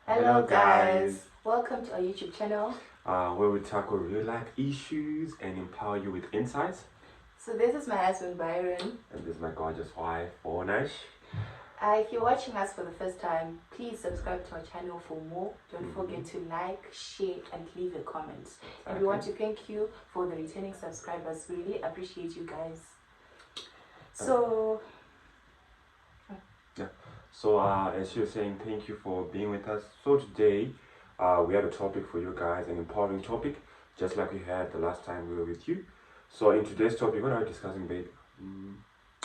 Hello guys, welcome to our YouTube channel. Where we tackle real life issues and empower you with insights. So this is my husband Byron. And this is my gorgeous wife, Ornash. If you're watching us for the first time, please subscribe to our channel for more. Don't forget to like, share and leave a comment. And we want to thank you for the returning subscribers. We really appreciate you guys. So as you were saying, thank you for being with us. So today, we have a topic for you guys, an empowering topic, just like we had the last time we were with you. So in today's topic, what are we discussing, babe?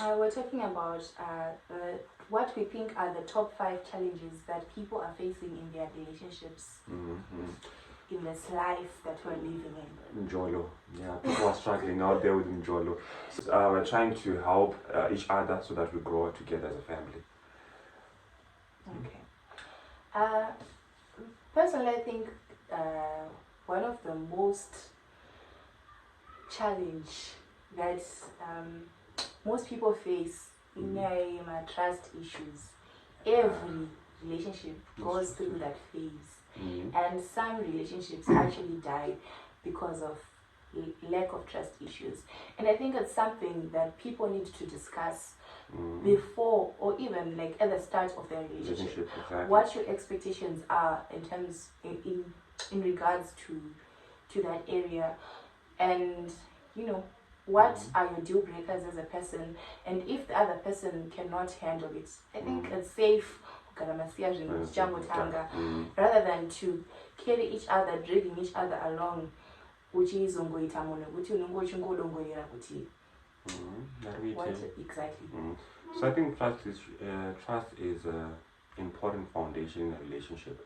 We're talking about what we think are the top 5 challenges that people are facing in their relationships. In this life that we're living in. Njolo. Yeah, people are struggling out there with Njolo. So, we're trying to help each other so that we grow together as a family. Okay. Personally, I think one of the most challenge that most people face in trust issues. Every relationship goes through that phase. And some relationships actually die because of lack of trust issues. And I think it's something that people need to discuss before or even like at the start of their relationship. Exactly. What your expectations are in regards to that area, and what are your deal breakers as a person, and if the other person cannot handle it, I think it's safe rather than to carry each other, dragging each other along, which is what exactly. So I think trust is an important foundation in a relationship,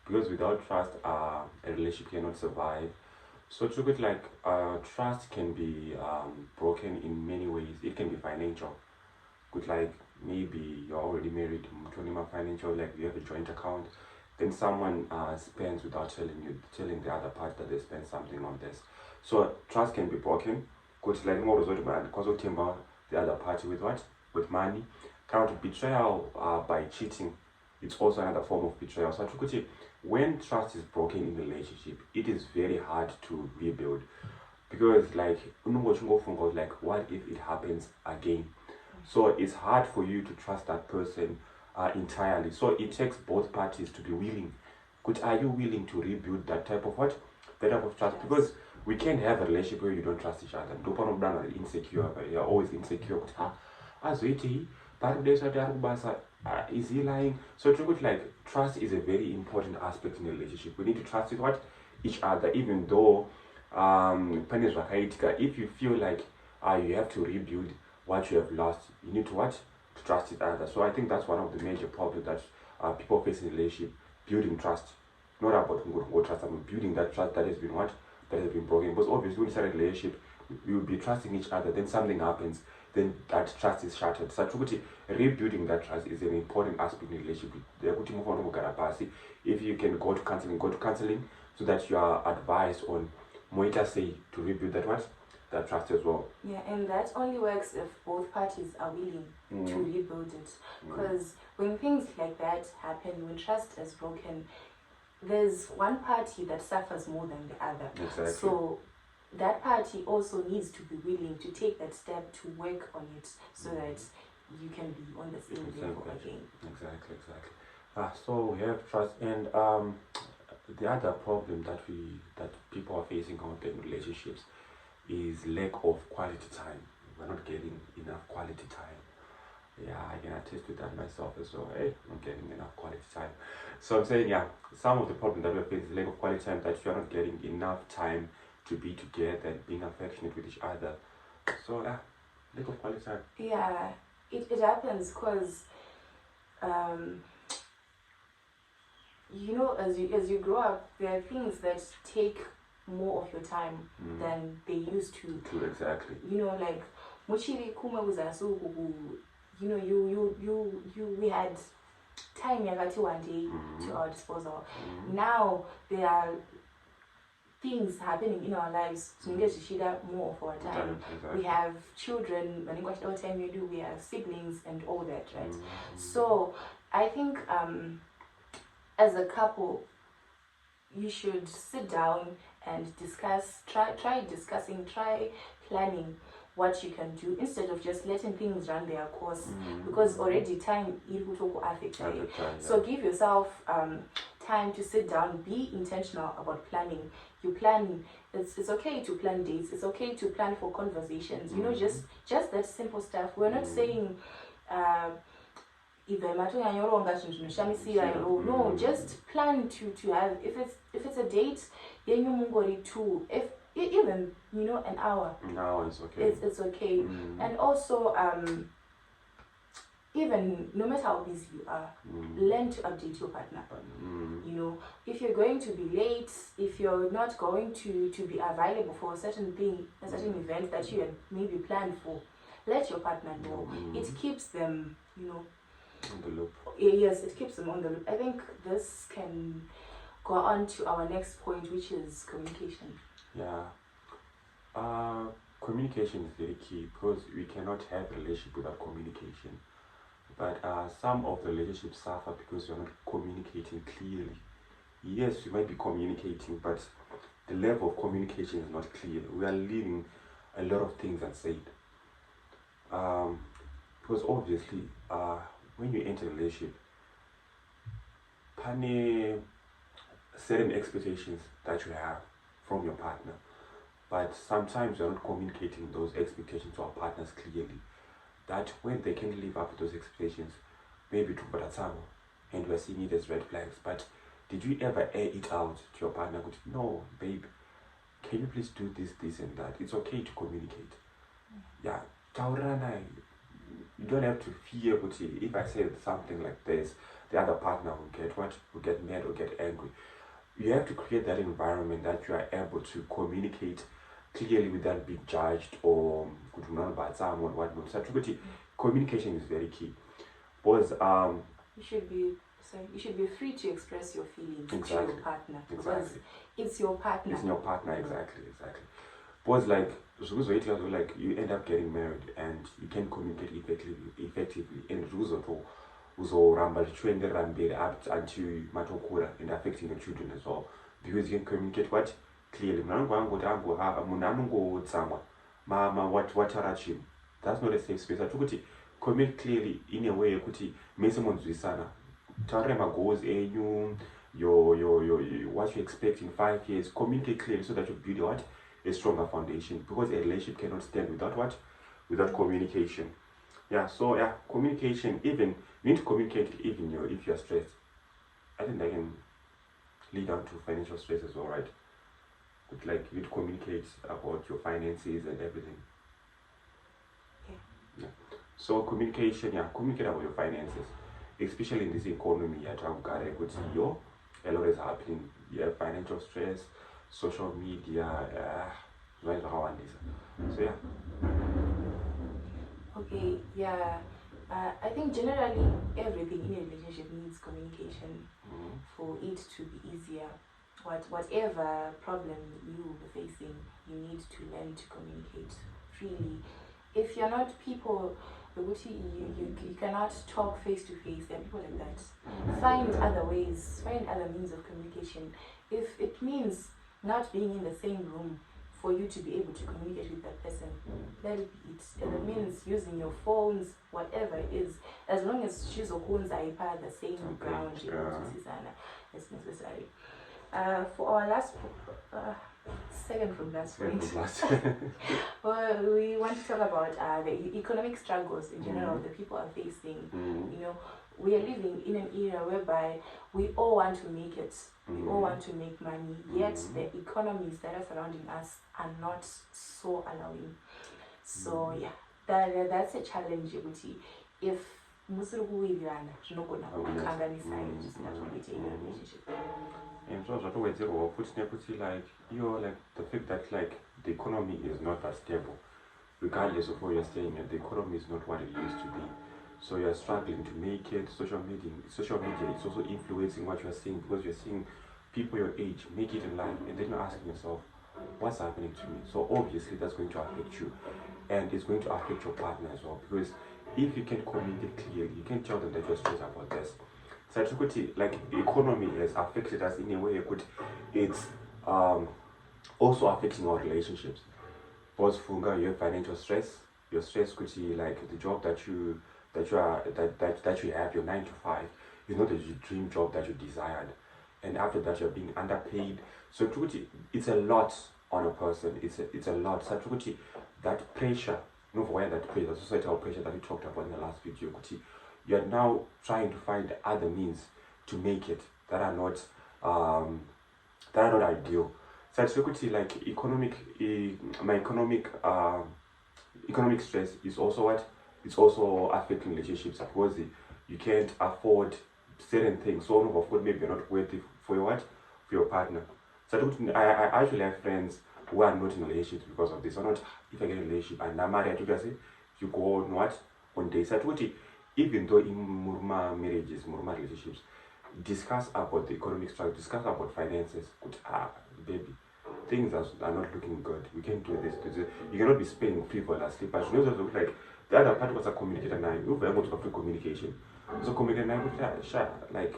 because without trust, a relationship cannot survive. So to it, like trust can be broken in many ways. It can be financial. Good, like maybe you're already married, financial, like you have a joint account, then someone spends without telling the other part that they spend something on this. So trust can be broken. Good, like more because of the other party with what? With money. Count betrayal by cheating. It's also another form of betrayal. So when trust is broken in a relationship, it is very hard to rebuild, because like what if it happens again? So it's hard for you to trust that person entirely. So it takes both parties to be willing. Are you willing to rebuild that type of what? That type of trust? Because we can't have a relationship where you don't trust each other. Insecure, you're always insecure. Is he lying? So like trust is a very important aspect in a relationship. We need to trust each other, even though if you feel like you have to rebuild what you have lost, you need to trust each other. So I think that's one of the major problems that people face in a relationship: building trust. Not about trust, but building that trust that has been broken. Because obviously when you start a relationship, you will be trusting each other, then something happens, then that trust is shattered. So rebuilding that trust is an important aspect in a relationship. If you can go to counseling so that you are advised on Moita say to rebuild that trust as well. Yeah, and that only works if both parties are willing to rebuild it. Because when things like that happen, when trust is broken, there's one party that suffers more than the other. Exactly. So that party also needs to be willing to take that step to work on it so that you can be on the same level again. Exactly. So we have trust, and the other problem that people are facing in relationships is lack of quality time. We're not getting enough quality time. Yeah, I can attest to that myself as well. Hey, not getting enough quality time. So I'm saying, some of the problem that we face is lack of quality time, that you are not getting enough time to be together and being affectionate with each other. So lack of quality time. Yeah, it happens because as you grow up, there are things that take more of your time than they used to. True, exactly. Like muchiri kuma uzasuku, we had time yakati one day to our disposal. Now there are things happening in our lives, so we get to share more of our time. Exactly. We have children, we have siblings and all that, right? So I think as a couple, you should sit down and discuss, try planning what you can do instead of just letting things run their course, because already time will affect you. So give yourself time to sit down, be intentional about planning. You plan, it's okay to plan dates, it's okay to plan for conversations, you know, just that simple stuff. We're not saying no, just plan to have, if it's a date, then you two, if even, you know, an hour. Now it's okay. It's okay. And also even no matter how busy you are, learn to update your partner. You know, if you're going to be late, if you're not going to be available for a certain thing, a certain event that you had maybe planned for, let your partner know. It keeps them, you know, on the loop. Yes, it keeps them on the loop. I think this can go on to our next point, which is communication. Yeah. Communication is very key, because we cannot have a relationship without communication. But some of the relationships suffer because you're not communicating clearly. Yes, we might be communicating, but the level of communication is not clear. We are leaving a lot of things unsaid. Because obviously, when you enter a relationship, pane certain expectations that you have from your partner, but sometimes you're not communicating those expectations to our partners clearly, that when they can live up to those expectations, maybe to Baratsamo, and we're seeing it as red flags. But did you ever air it out to your partner? No, babe, can you please do this and that? It's okay to communicate. Yeah, Taurana, you don't have to fear, if I say something like this, the other partner will get mad or get angry. You have to create that environment that you are able to communicate clearly without being judged or about someone or whatnot. So communication is very key. Because you should be free to express your feelings to your partner. Because it's your partner. It's your partner, exactly. Because like you end up getting married and you can communicate effectively and up until matokura and affecting the children as well, because you can communicate what clearly. Mama, what are you? That's not a safe space. I communicate clearly in a way Tarema goals what you expect in 5 years. Communicate clearly so that you build a stronger foundation, because a relationship cannot stand without communication. Communication, even you need to communicate even if you're stressed. I think that can lead down to financial stress as well, right? But like you need to communicate about your finances and everything. Yeah. So communication about your finances, especially in this economy at a lot is happening. Yeah, financial stress, social media, so yeah. Okay, yeah. I think generally everything in a relationship needs communication for it to be easier. Whatever problem you will be facing, you need to learn to communicate freely. If you're not people, you cannot talk face to face. There are people like that. Find other ways, find other means of communication. If it means not being in the same room for you to be able to communicate with that person, let it be it. If it means using your phones, whatever it is, as long as she's or phones are the same ground, it's necessary. For our last second from last point, well, we want to talk about the economic struggles in general that people are facing. You know, we are living in an era whereby we all want to make it. We all want to make money, yet the economies that are surrounding us are not so allowing. So yeah, that's a challenge. If and so like the fact that like the economy is not that stable, regardless of where you're staying, the economy is not what it used to be. So you're struggling to make it. Social media is also influencing what you're seeing, because you're seeing people your age make it in life, and then you're asking yourself, what's happening to me? So obviously that's going to affect you, and it's going to affect your partner as well, because if you can communicate clearly, you can tell them that you're stressed about this. Sachukuti, like economy has affected us in a way it's also affecting our relationships. Both funga, you have financial stress. Your stress could be like the job that you have, your 9 to 5, is not the dream job that you desired. And after that you're being underpaid. So it's a lot on a person. It's a lot. So that pressure, no why that pressure, societal pressure that we talked about in the last video, you're now trying to find other means to make it that are not ideal. So like economic stress is also what? It's also affecting relationships because you can't afford certain things. So of course maybe you're not worth it for your what? For your partner. So I actually have friends who are not in relationships because of this. Or not if I get a relationship and I'm married, you go on what? On days. So even though in Murma marriages, Murma relationships, discuss about the economic struggle, discuss about finances. Baby, things are not looking good. We can't do this. You cannot be spending frivolously. But you know, like the other part was a communicator now. You have to free communication. So communicator now, like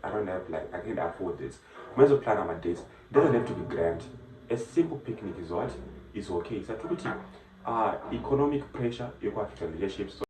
I don't have I can't afford this. When you plan our dates, it doesn't have to be grand. A simple picnic is what is okay. So economic pressure, equal relationships.